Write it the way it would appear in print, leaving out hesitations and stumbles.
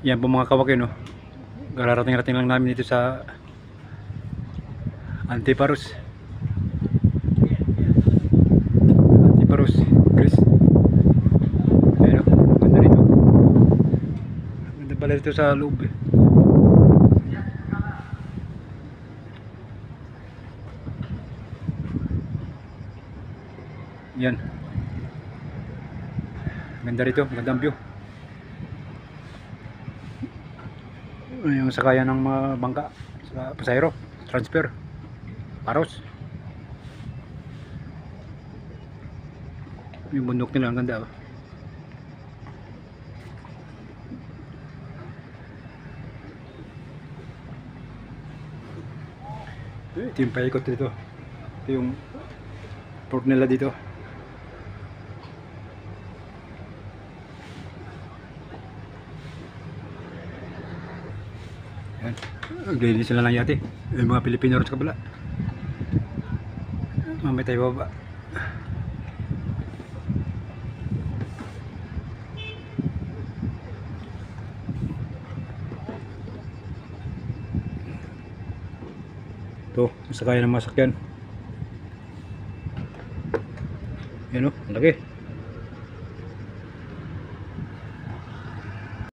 Yan po mga kawakin, no. Kararating-rating lang namin dito sa Antiparos. Antiparos, Chris. Ayun, no. Ganda rito. Ganda pala dito sa loob. Yan. Ganda rito, magandang view. Yung sakayan ng mga bangka sa pasayro, transfer, Paros. Yung bundok nila, ang ganda. Ito yung paikot dito. Ito yung port nila dito. Yan. Naglinis sila ng yate. Yung mga Pilipino rin sa kabila. Mamaya tayo baba. Ito, sa kaya ng masakyan. Yan o, laki.